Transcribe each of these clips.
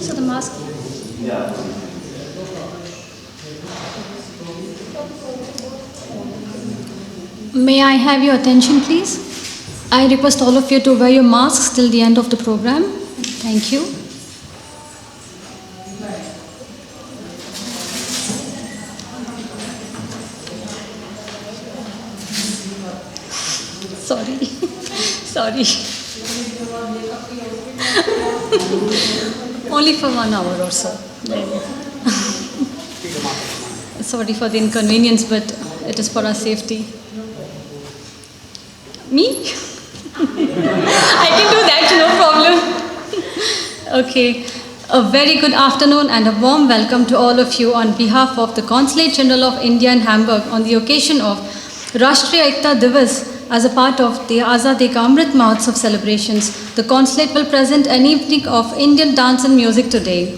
So the mask. May I have your attention, please? I request all of you to wear your masks till the end of the program. Thank you. Sorry. Sorry. Only for 1 hour or so. Sorry for the inconvenience, but it is for our safety. Me? I can do that, no problem. Okay. A very good afternoon and a warm welcome to all of you on behalf of the Consulate General of India in Hamburg on the occasion of Rashtriya Ekta Divas. As a part of the Azadi Ka Amrit Mahotsav celebrations, the Consulate will present an evening of Indian dance and music today.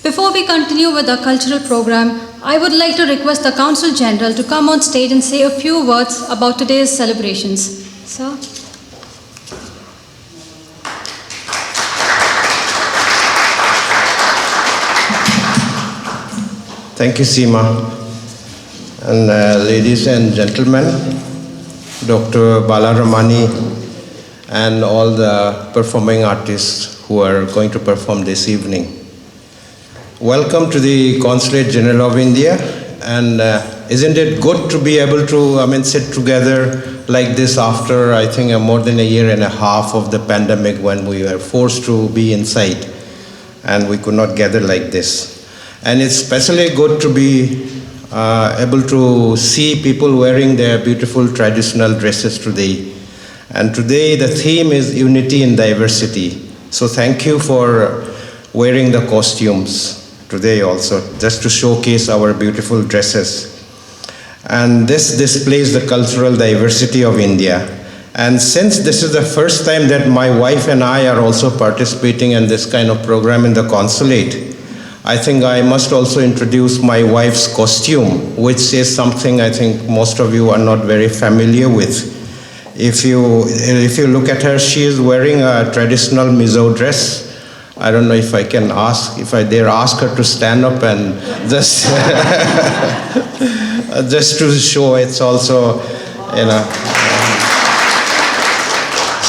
Before we continue with our cultural program, I would like to request the Consul General to come on stage and say a few words about today's celebrations. Sir? Thank you, Seema. And ladies and gentlemen, Dr. Balaramani and all the performing artists who are going to perform this evening. Welcome to the Consulate General of India, and isn't it good to be able to, sit together like this after, I think, more than a year and a half of the pandemic when we were forced to be inside and we could not gather like this. And it's especially good to be able to see people wearing their beautiful traditional dresses today. And today the theme is unity in diversity. So thank you for wearing the costumes today also, just to showcase our beautiful dresses. And this displays the cultural diversity of India. And since this is the first time that my wife and I are also participating in this kind of program in the consulate, I think I must also introduce my wife's costume, which is something I think most of you are not very familiar with. If you look at her, she is wearing a traditional Mizo dress. I don't know if I dare ask her to stand up and just, just to show it's also,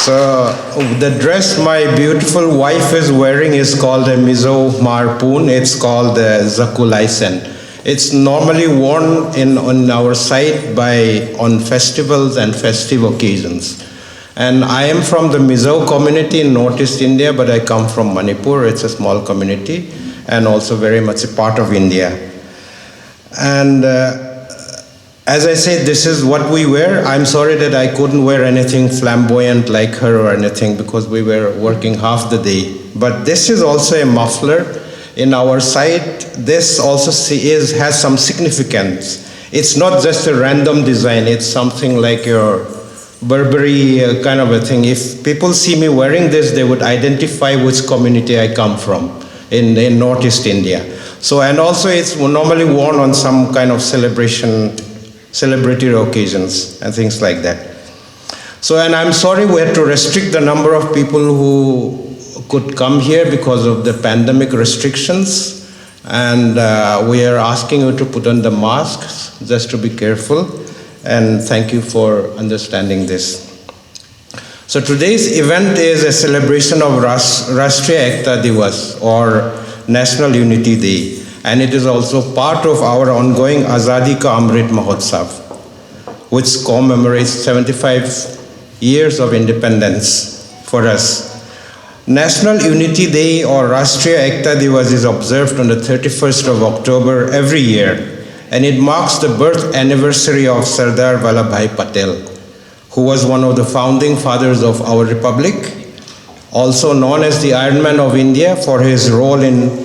So the dress my beautiful wife is wearing is called a Mizo Marpoon. It's called Zakulaisen. It's normally worn on our side on festivals and festive occasions. And I am from the Mizo community in Northeast India, but I come from Manipur. It's a small community and also very much a part of India. And as I said, this is what we wear. I'm sorry that I couldn't wear anything flamboyant like her or anything because we were working half the day. But this is also a muffler. In our side, this also has some significance. It's not just a random design. It's something like your Burberry kind of a thing. If people see me wearing this, they would identify which community I come from in Northeast India. So, and also it's normally worn on some kind of celebrity occasions and things like that. So, and I'm sorry we had to restrict the number of people who could come here because of the pandemic restrictions. And we are asking you to put on the masks just to be careful. And thank you for understanding this. So today's event is a celebration of Rashtriya Ekta Divas, or National Unity Day. And it is also part of our ongoing Azadi Ka Amrit Mahotsav, which commemorates 75 years of independence for us. National Unity Day, or Rashtriya Ekta Divas, is observed on the 31st of October every year, and it marks the birth anniversary of Sardar Vallabhbhai Patel, who was one of the founding fathers of our republic, also known as the Iron Man of India for his role in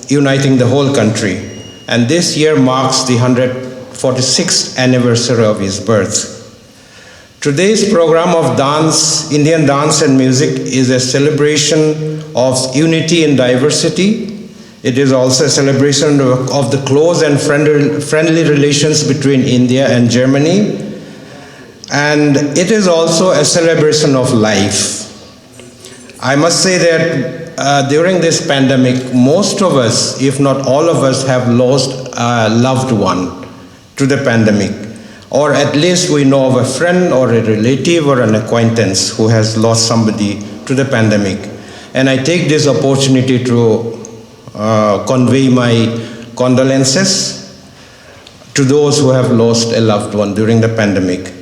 uniting the whole country. And this year marks the 146th anniversary of his birth. Today's program of dance, Indian dance and music, is a celebration of unity in diversity. It is also a celebration of the close and friendly relations between India and Germany. And it is also a celebration of life. I must say that during this pandemic, most of us, if not all of us, have lost a loved one to the pandemic. Or at least we know of a friend or a relative or an acquaintance who has lost somebody to the pandemic. And I take this opportunity to convey my condolences to those who have lost a loved one during the pandemic.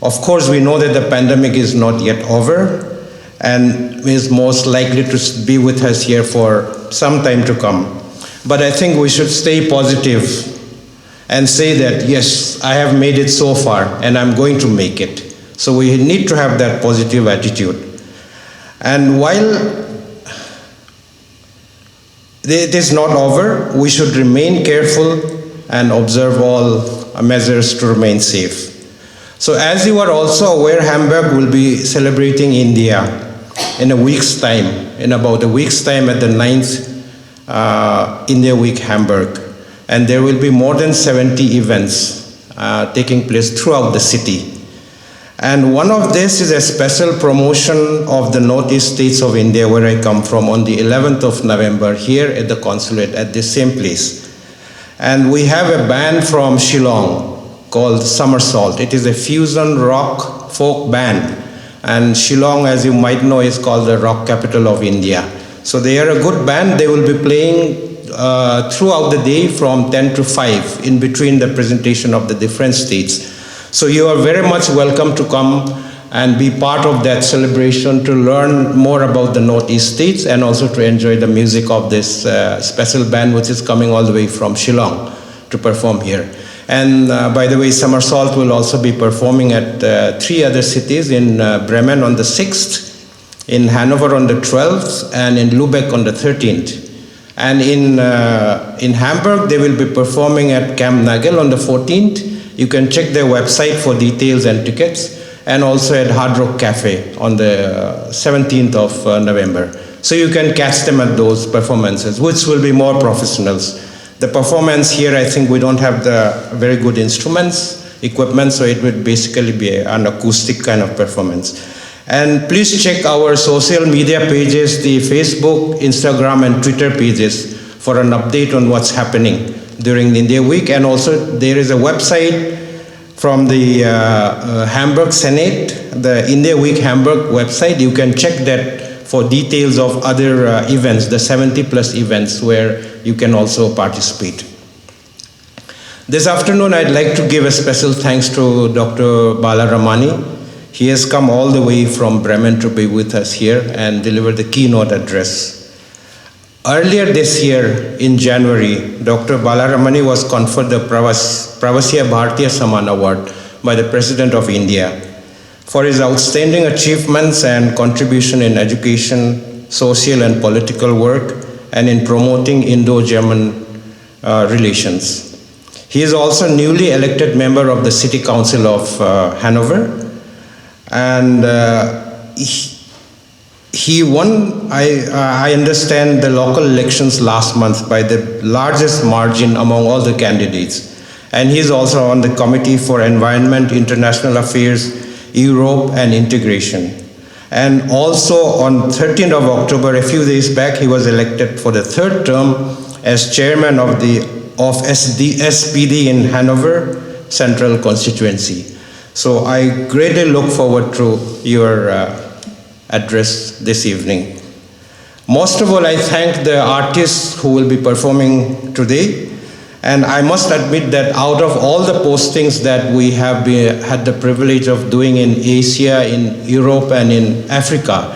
Of course, we know that the pandemic is not yet over and is most likely to be with us here for some time to come. But I think we should stay positive and say that, yes, I have made it so far and I'm going to make it. So we need to have that positive attitude. And while it is not over, we should remain careful and observe all measures to remain safe. So as you are also aware, Hamburg will be celebrating India in a week's time, in about a week's time at the 9th India Week Hamburg. And there will be more than 70 events taking place throughout the city. And one of this is a special promotion of the Northeast States of India, where I come from, on the 11th of November here at the consulate at the same place. And we have a band from Shillong called Somersault. It is a fusion rock folk band. And Shillong, as you might know, is called the rock capital of India. So they are a good band. They will be playing throughout the day from 10 to 5 in between the presentation of the different states. So you are very much welcome to come and be part of that celebration, to learn more about the Northeast states and also to enjoy the music of this special band which is coming all the way from Shillong to perform here. And by the way, Somersault will also be performing at 3 other cities: in Bremen on the 6th, in Hanover on the 12th, and in Lübeck on the 13th. And in Hamburg, they will be performing at Camp Nagel on the 14th. You can check their website for details and tickets, and also at Hard Rock Cafe on the 17th of November. So you can catch them at those performances, which will be more professionals. The performance here, I think we don't have the very good equipment, so it would basically be an acoustic kind of performance. And please check our social media pages, the Facebook, Instagram, and Twitter pages, for an update on what's happening during the India Week. And also there is a website from the Hamburg Senate, the India Week Hamburg website. You can check that for details of other events, the 70 plus events where you can also participate. This afternoon, I'd like to give a special thanks to Dr. Bala Ramani. He has come all the way from Bremen to be with us here and deliver the keynote address. Earlier this year, in January, Dr. Bala Ramani was conferred the Pravasya Bharatiya Saman Award by the President of India for his outstanding achievements and contribution in education, social and political work, and in promoting Indo-German relations. He is also newly elected member of the City Council of Hanover, and he won, I understand, the local elections last month by the largest margin among all the candidates. And he is also on the Committee for Environment, International Affairs, Europe and Integration. And also on 13th of October, a few days back, he was elected for the 3rd term as chairman of SPD in Hanover Central Constituency. So I greatly look forward to your address this evening. Most of all, I thank the artists who will be performing today. And I must admit that out of all the postings that we have had the privilege of doing in Asia, in Europe, and in Africa,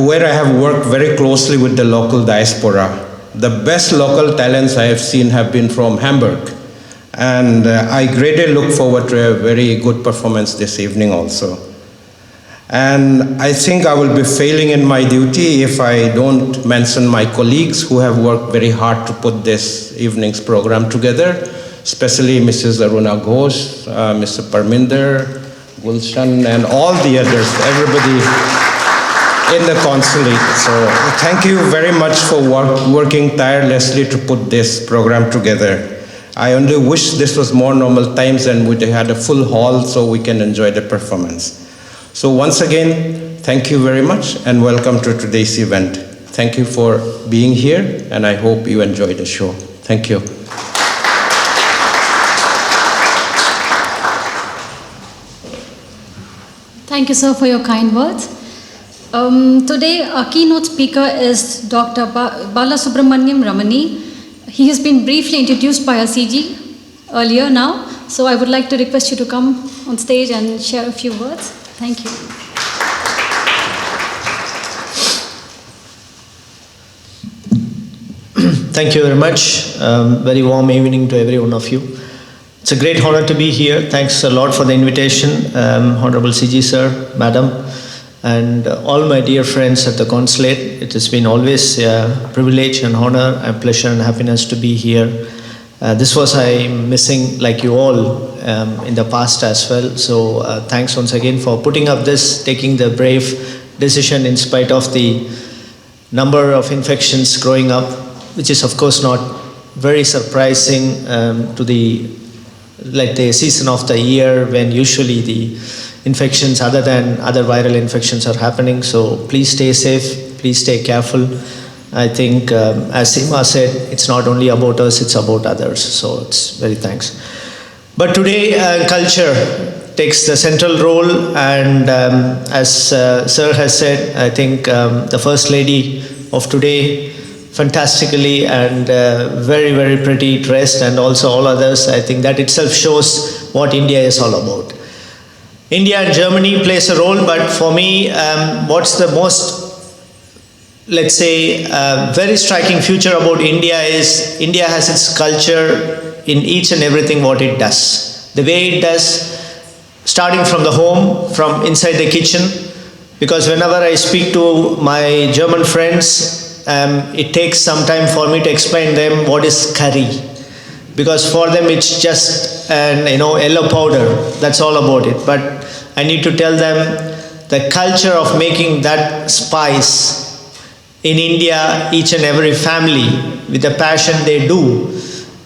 where I have worked very closely with the local diaspora, the best local talents I have seen have been from Hamburg. And I greatly look forward to a very good performance this evening also. And I think I will be failing in my duty if I don't mention my colleagues who have worked very hard to put this evening's program together, especially Mrs. Aruna Ghosh, Mr. Parminder, Gulshan, and all the others, everybody in the consulate. So thank you very much for working tirelessly to put this program together. I only wish this was more normal times and we had a full hall so we can enjoy the performance. So once again, thank you very much and welcome to today's event. Thank you for being here and I hope you enjoy the show. Thank you. Thank you, sir, for your kind words. Today, our keynote speaker is Dr. Balasubramaniam Ramani. He has been briefly introduced by our CG earlier now, so I would like to request you to come on stage and share a few words. Thank you. Thank you very much. Very warm evening to every one of you. It's a great honor to be here. Thanks a lot for the invitation, Honorable CG Sir, Madam, and all my dear friends at the Consulate. It has been always a privilege and honor and pleasure and happiness to be here. This was I'm missing like you all in the past as well. So thanks once again for putting up this, taking the brave decision in spite of the number of infections growing up, which is of course not very surprising to the season of the year when usually the infections other than other viral infections are happening. So please stay safe, please stay careful. I think as Seema said, it's not only about us, it's about others. So it's very thanks. But today culture takes the central role, and as Sir has said, I think the First Lady of today fantastically and very, very pretty dressed, and also all others. I think that itself shows what India is all about. India and Germany plays a role, but for me, what's the most, let's say, very striking feature about India is India has its culture in each and everything what it does. The way it does, starting from the home, from inside the kitchen, because whenever I speak to my German friends, it takes some time for me to explain them what is curry, because for them it's just an yellow powder, that's all about it. But I need to tell them the culture of making that spice in India, each and every family with the passion they do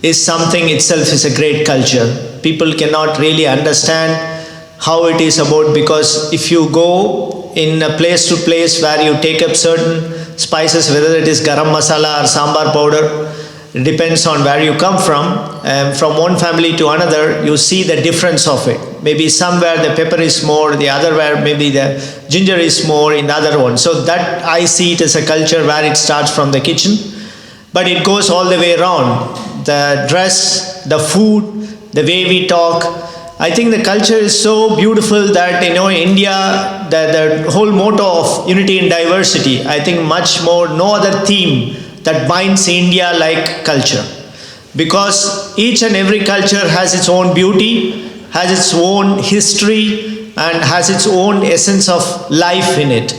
is something itself is a great culture. People cannot really understand how it is about, because if you go in a place to place where you take up certain spices, whether it is garam masala or sambar powder, it depends on where you come from one family to another, you see the difference of it. Maybe somewhere the pepper is more, the other where maybe the ginger is more in the other one. So that I see it as a culture where it starts from the kitchen, but it goes all the way around. The dress, the food, the way we talk. I think the culture is so beautiful that India, the whole motto of unity in diversity, I think much more, no other theme that binds India like culture. Because each and every culture has its own beauty, has its own history, and has its own essence of life in it.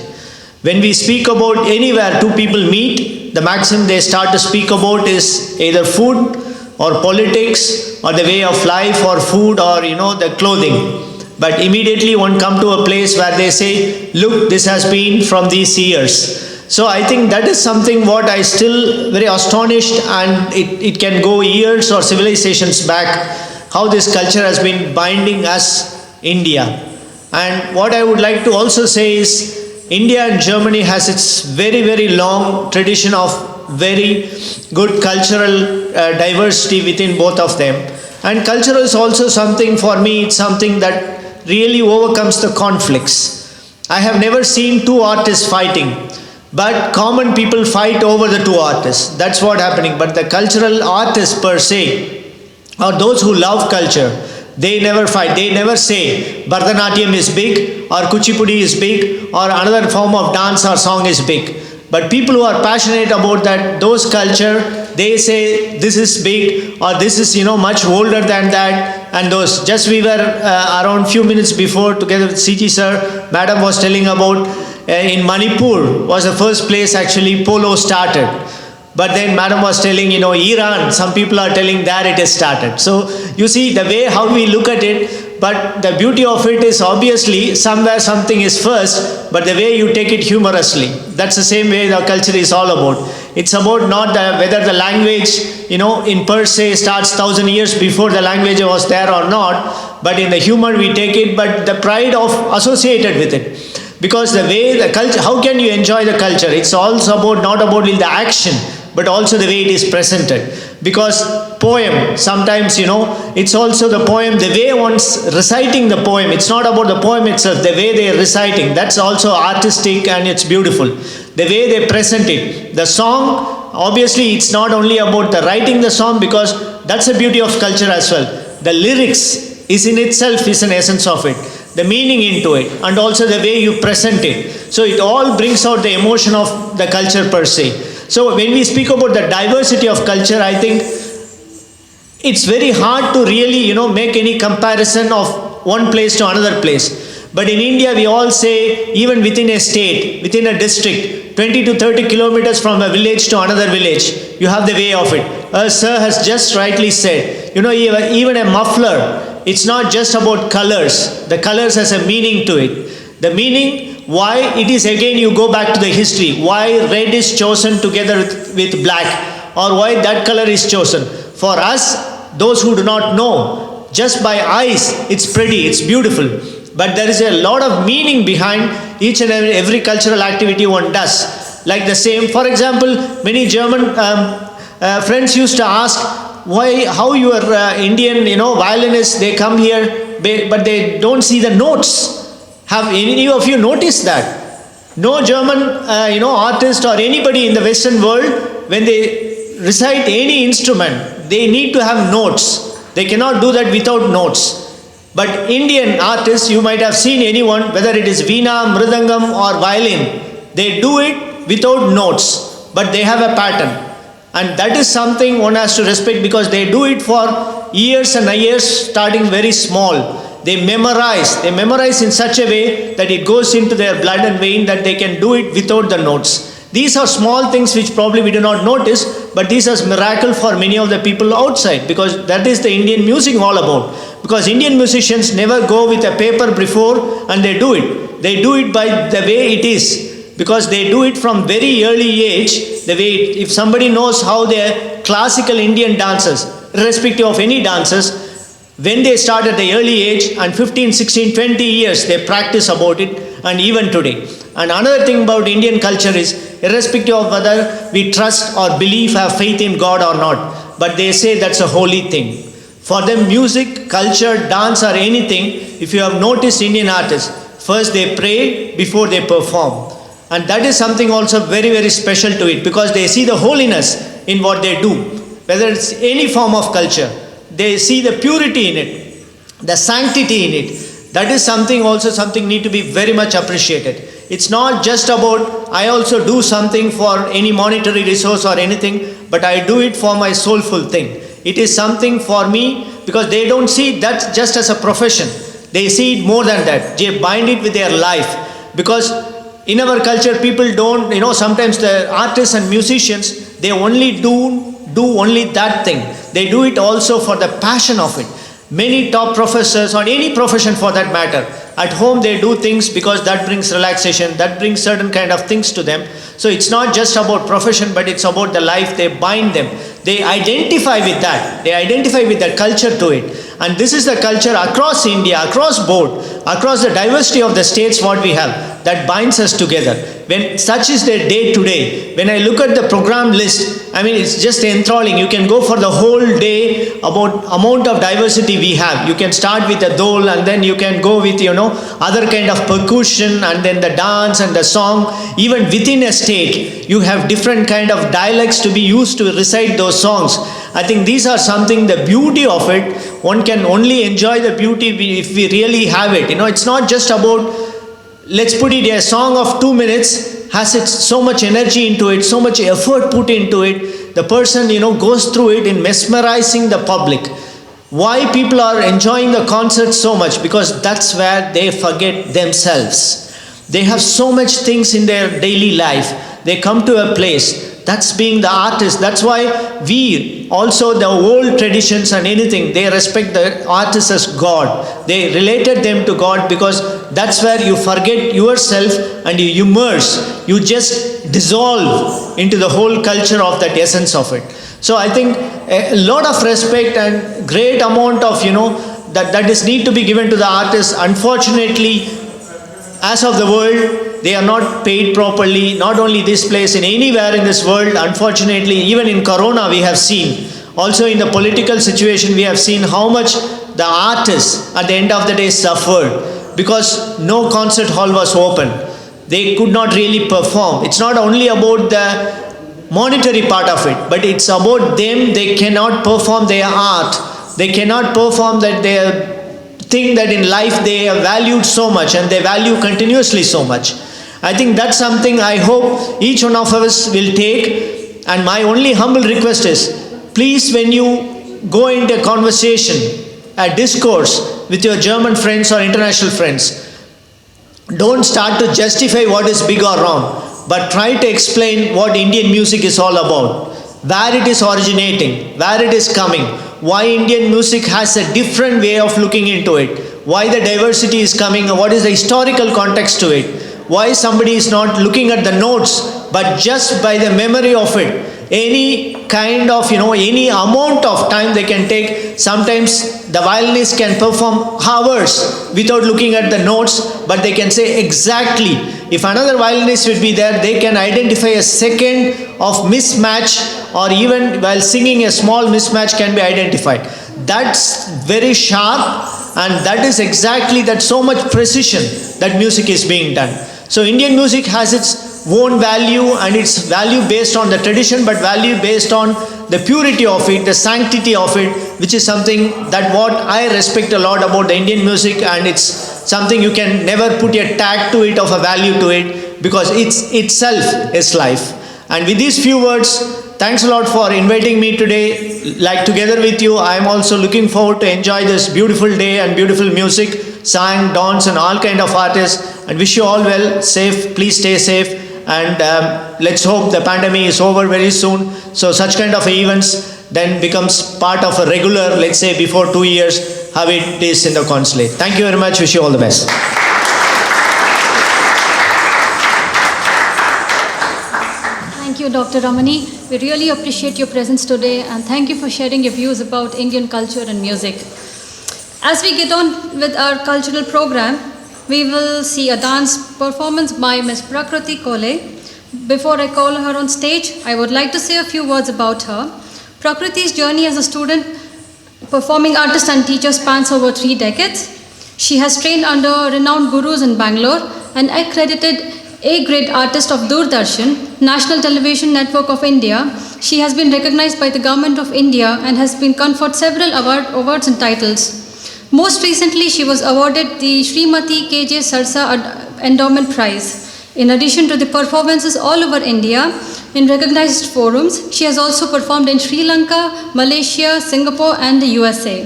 When we speak about anywhere two people meet, the maximum they start to speak about is either food or politics or the way of life or food or the clothing. But immediately one come to a place where they say, look, this has been from these years. So I think that is something what I still very astonished, and it can go years or civilizations back, how this culture has been binding us, India. And what I would like to also say is India and Germany has its very, very long tradition of very good cultural diversity within both of them. And culture is also something, for me, it's something that really overcomes the conflicts. I have never seen two artists fighting, but common people fight over the two artists. That's what happening. But the cultural artists per se, or those who love culture, they never fight. They never say Bharatanatyam is big or Kuchipudi is big or another form of dance or song is big. But people who are passionate about that, those culture, they say this is big or this is much older than that. And those, just we were around few minutes before together with CG sir, madam was telling about in Manipur was the first place actually polo started. But then madam was telling, Iran, some people are telling there it has started. So you see the way how we look at it, but the beauty of it is obviously somewhere something is first, but the way you take it humorously. That's the same way the culture is all about. It's about not whether the language, in per se starts 1,000 years before the language was there or not, but in the humor we take it, but the pride of associated with it. Because the way the culture, how can you enjoy the culture? It's also about, not about the action, but also the way it is presented. Because poem, sometimes, it's also the poem, the way one's reciting the poem. It's not about the poem itself, the way they're reciting. That's also artistic and it's beautiful. The way they present it. The song, obviously, it's not only about the writing the song, because that's the beauty of culture as well. The lyrics is in itself is an essence of it. The meaning into it, and also the way you present it. So it all brings out the emotion of the culture per se. So when we speak about the diversity of culture, I think it's very hard to really, make any comparison of one place to another place. But in India, we all say, even within a state, within a district, 20 to 30 kilometers from a village to another village, you have the way of it. As Sir has just rightly said, even a muffler, it's not just about colors. The colors has a meaning to it. The meaning, why it is, again, you go back to the history. Why red is chosen together with black, or why that color is chosen. For us, those who do not know, just by eyes, it's pretty, it's beautiful. But there is a lot of meaning behind each and every cultural activity one does. Like the same, for example, many German friends used to ask, how your Indian, violinists, they come here, but they don't see the notes. Have any of you noticed that? No German, artist or anybody in the Western world, when they recite any instrument, they need to have notes. They cannot do that without notes. But Indian artists, you might have seen anyone, whether it is veena, mridangam or violin, they do it without notes, but they have a pattern. And that is something one has to respect, because they do it for years and years, starting very small. They memorize in such a way that it goes into their blood and vein, that they can do it without the notes. These are small things which probably we do not notice, but these are miracle for many of the people outside, because that is the Indian music all about. Because Indian musicians never go with a paper before and they do it. They do it by the way it is. Because they do it from very early age, the way if somebody knows how their classical Indian dances, irrespective of any dances, when they start at the early age, and 15, 16, 20 years, they practice about it, and even today. And another thing about Indian culture is, irrespective of whether we trust or believe, have faith in God or not, but they say that's a holy thing. For them, music, culture, dance or anything, if you have noticed Indian artists, first they pray before they perform. And that is something also very, very special to it, because they see the holiness in what they do. Whether it's any form of culture, they see the purity in it, the sanctity in it. That is something need to be very much appreciated. It's not just about, I also do something for any monetary resource or anything, but I do it for my soulful thing. It is something for me, because they don't see that just as a profession. They see it more than that. They bind it with their life. Because in our culture, people don't, sometimes the artists and musicians, they only do only that thing. They do it also for the passion of it. Many top professors, or any profession for that matter, at home they do things because that brings relaxation, that brings certain kind of things to them. So it's not just about profession, but it's about the life. They bind them. They identify with that. They identify with the culture to it. And this is the culture across India, across board, across the diversity of the states what we have, that binds us together. When such is their day today, when I look at the program list, it's just enthralling. You can go for the whole day about amount of diversity we have. You can start with the dole, and then you can go with, other kind of percussion, and then the dance and the song. Even within a state, you have different kind of dialects to be used to recite those songs. I think these are something, the beauty of it, one can only enjoy the beauty if we really have it. It's not just about, let's put it, a song of 2 minutes has so much energy into it, so much effort put into it. The person, goes through it in mesmerizing the public. Why people are enjoying the concert so much? Because that's where they forget themselves. They have so much things in their daily life. They come to a place. That's being the artist. That's why we also, the old traditions and anything, they respect the artist as God. They related them to God, because that's where you forget yourself and you immerse. You just dissolve into the whole culture of that essence of it. So I think a lot of respect and great amount of, that is need to be given to the artist. Unfortunately, as of the world, they are not paid properly. Not only this place, in anywhere in this world, unfortunately, even in Corona we have seen. Also in the political situation we have seen how much the artists at the end of the day suffered because no concert hall was open. They could not really perform. It's not only about the monetary part of it, but it's about them. They cannot perform their art. They cannot perform that their thing that in life they are valued so much and they value continuously so much. I think that's something I hope each one of us will take. And my only humble request is, please, when you go into a conversation, a discourse with your German friends or international friends, don't start to justify what is big or wrong, but try to explain what Indian music is all about, where it is originating, where it is coming, why Indian music has a different way of looking into it, why the diversity is coming, what is the historical context to it, why somebody is not looking at the notes, but just by the memory of it. Any kind of, any amount of time they can take. Sometimes the violinist can perform hours without looking at the notes, but they can say exactly. If another violinist would be there, they can identify a second of mismatch, or even while singing a small mismatch can be identified. That's very sharp, and that is exactly that so much precision that music is being done. So Indian music has its own value, and it's value based on the tradition, but value based on the purity of it, the sanctity of it, which is something that what I respect a lot about the Indian music, and it's something you can never put a tag to it of a value to it, because it's itself is life. And with these few words, thanks a lot for inviting me today. Like, together with you, I am also looking forward to enjoy this beautiful day and beautiful music, sang, dance, and all kind of artists, and wish you all well, safe, please stay safe. And let's hope the pandemic is over very soon, so such kind of events then becomes part of a regular, let's say before 2 years, how it is in the consulate. Thank you very much. Wish you all the best. Thank you, Dr. Ramani. We really appreciate your presence today, and thank you for sharing your views about Indian culture and music. As we get on with our cultural program, we will see a dance performance by Ms. Prakriti Kole. Before I call her on stage, I would like to say a few words about her. Prakriti's journey as a student, performing artist and teacher spans over 3 decades. She has trained under renowned gurus in Bangalore, an accredited A-grade artist of Doordarshan, National Television Network of India. She has been recognized by the Government of India and has been conferred several awards and titles. Most recently, she was awarded the Srimati K.J. Sarsa Endowment Prize. In addition to the performances all over India in recognized forums, she has also performed in Sri Lanka, Malaysia, Singapore, and the USA.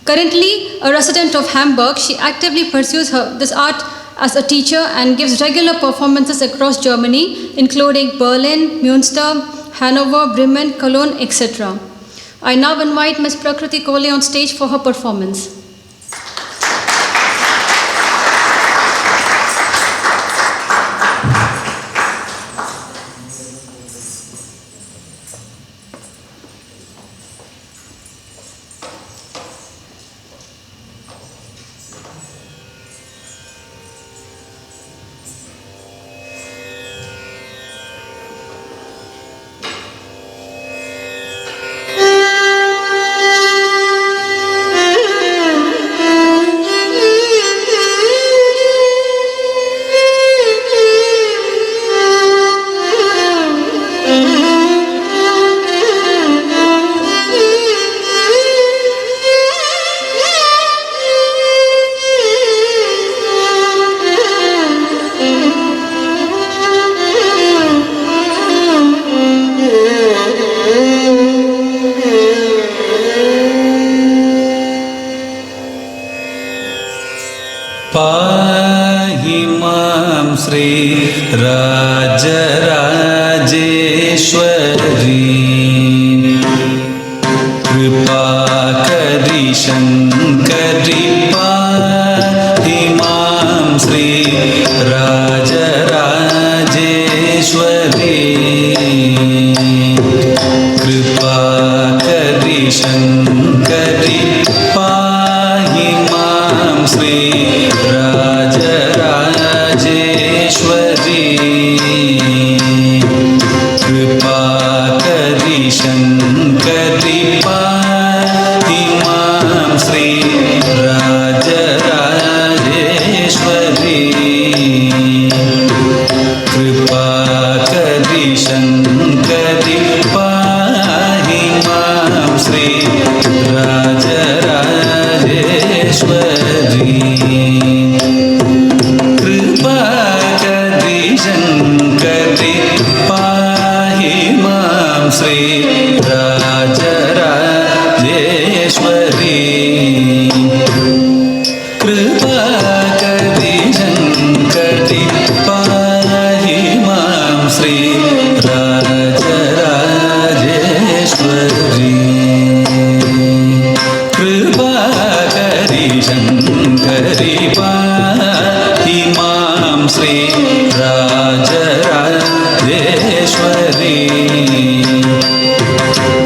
Currently a resident of Hamburg, she actively pursues this art as a teacher and gives regular performances across Germany, including Berlin, Münster, Hanover, Bremen, Cologne, etc. I now invite Ms. Prakriti Kole on stage for her performance. पाहि मां श्री राजराजेश्वरी कृपा करि शंकरी पाहि मां श्री राजराजेश्वरी कृपा करि शंकरी पाहि मां श्री राजराजेश्वरी कृपाकरि शङ्करि पाहि मां श्री राजराजेश्वरी कृपाकरि शङ्करि पाहि मां श्री राजराजेश्वरी कृपाकरि शङ्करि पाहि मां श्री राजराजेश्वरी कृपाकरि शङ्करि पाहि मां श्री राजराजेश्वरी कृपाकरि शङ्करि पाहि मां श्री राजराजेश्वरी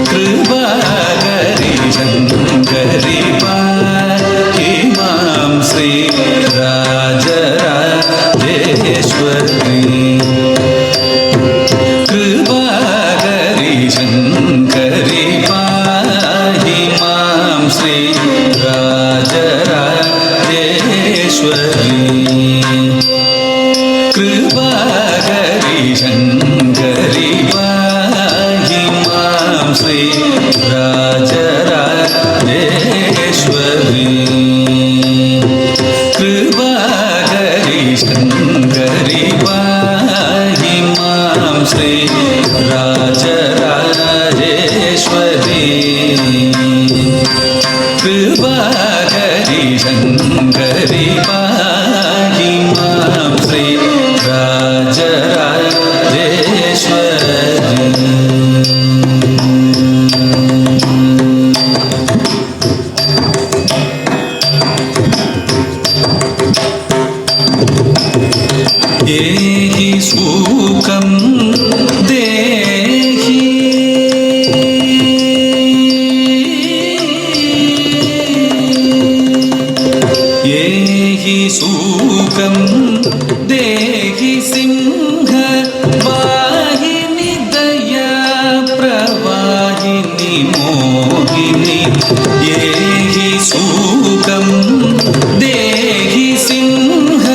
कृपाकरि शङ्करि पाहि मां श्री राजराजेश्वरी कृपाकरि शङ्करि पाहि मां श्री राजराजेश्वरी कृपाकरि शङ्करि पाहि मां श्री राजराजेश्वरी कृपाकरि शङ्करि पाहि मां श्री राजराजेश्वरी कृपाकरि शङ्करि पाहि मां श्री राजराजेश्वरी एहि सुखं देहि एहि सुखं देहि सिंह वाहिनि दया प्रवाहिनि मोहिनि एहि सुखं देहि सिंह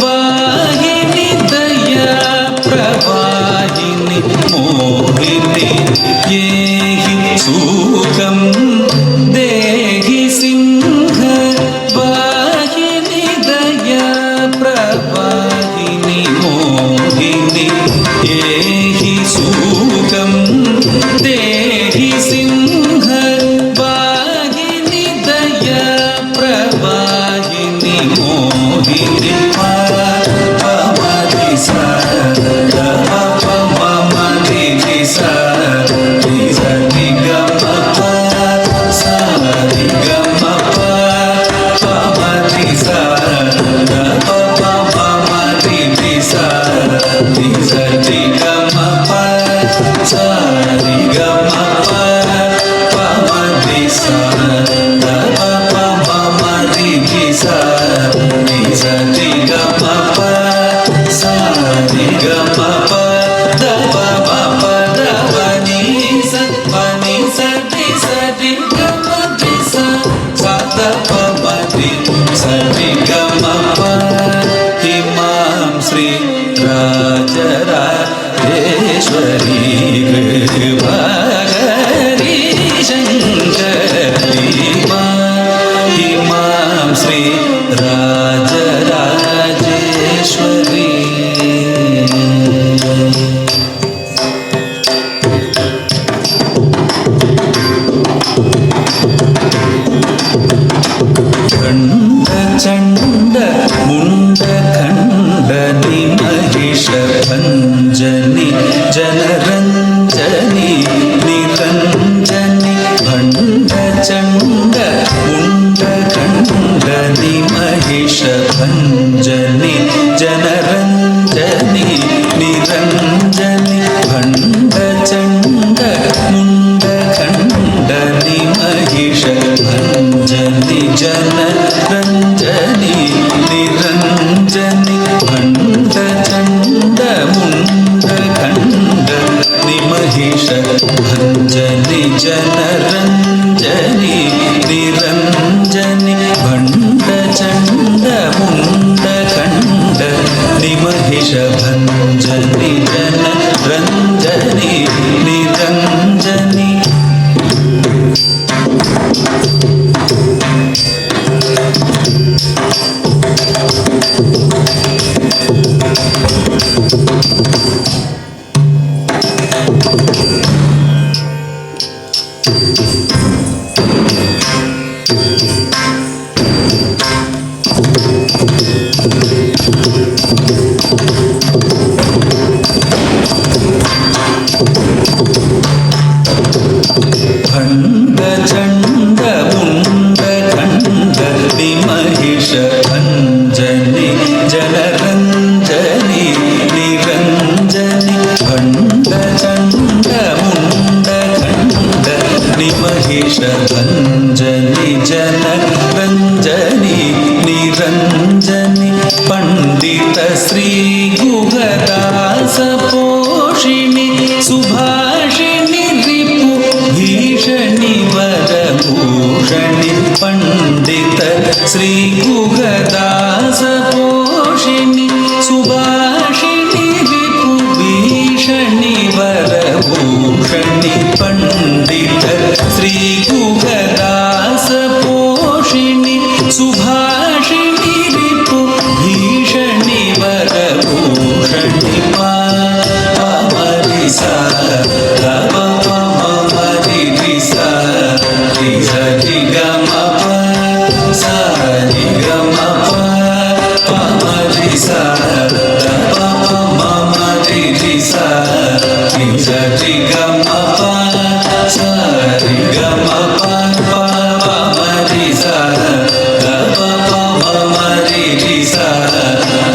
वाहिनि दया प्रवाहिनि मोहिनि एहि सुखं देहि सिंह वाहिनि दया प्रवाहिनि मोहिनि एहि सुखं देहि सिंह वाहिनि दया प्रवाहिनि मोहिनि पमरि सा पमरि सा रि ग म प सा रि ग म प पमरि सा पमरि सा रि ग म प सा रि ग म प पमरि सा पमरि सा रि ग म प सा रि ग म प द प प द प नि सा रि ग म रि सा सा द प म रि सा रि ग म प हि मां श्री राजराजेश्वरी कृपाकरि शङ्करि पाहि मां श्री राजराजेश्वरी चण्ड मुण्ड खण्डनि महिष भञ्जनि जनरञ्जनि निरञ्जनि भण्ड चण्ड मुण्ड खण्डनि महिष भञ्जनि जनरञ्जनि निरञ्जनि भण्ड चण्ड मुण्ड खण्डनि महिष भञ्जनि जनरञ्जनि निरञ्जनि भण्ड चण्ड मुण्ड खण्ड महिष भञ्जनि जनरञ्जनि निरञ्जनि भण्डचण्डमुण्डखण्ड निमहिष भञ्जनि जनरञ्जनि निरञ्जनि भण्डचण्डमुण्डखण्ड निमहिष भञ्जनि जनरञ्जनि निरञ्जनि भण्डचण्डमुण्डखण्ड निमहिष भञ्जनि जनरञ्जनि निरञ्जनि पण्डित श्री गुहदास पोषिणि सुभाषिणि रिपु भीषणि वरभूषणि पण्डित श्री गुहदास पोषिणि सुभाषिणि रिपु भीषणि वरभूषणि पण्डित श्री गुहदास पोषिणि सुभाषिणि रिपु भीषणि वरभूषणि पामरिसा गमरिसा रि गम सा रि गम पामरिसा गमरिसा रि गम सा रि गम पामरिसा गमरिसा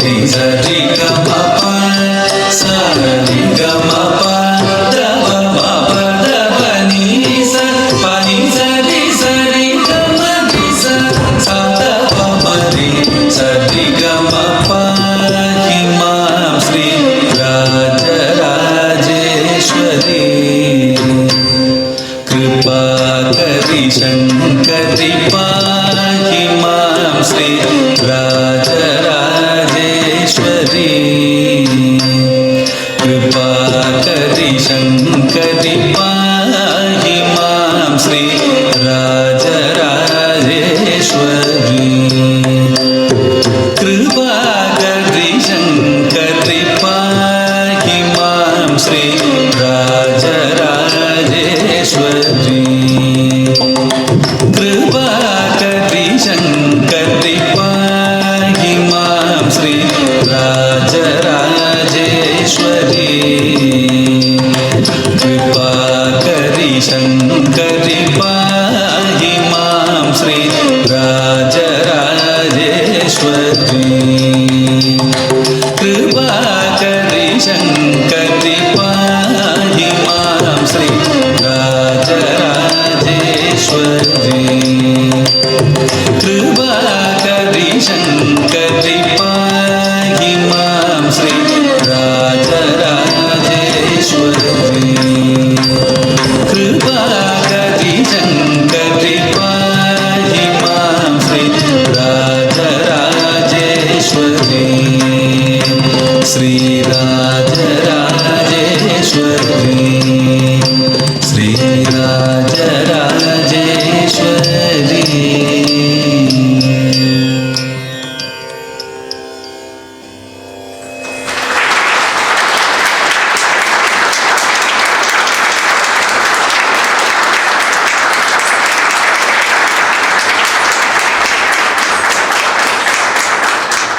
रि गम सा रि गम शंकरि पाहि मां श्री राजराजेश्वरी कृपा करि शंकरि पाहि मां श्री राजराजेश्वरी कृपा करि शंकरि पाहि मां श्री राजराजेश्वरी कृपा करि शंकरि पाहि मां श्री राजराजेश्वरी कृपा करि शंकरि पाहि मां श्री राजराजेश्वरी कृपा करि शंकरि पाहि मां श्री राजराजेश्वरी कृपा करि शंकरि पाहि मां श्री राजराजेश्वरी कृपा करि शंकरि पाहि मां श्री राजराजेश्वरी श्री राजराजेश्वरी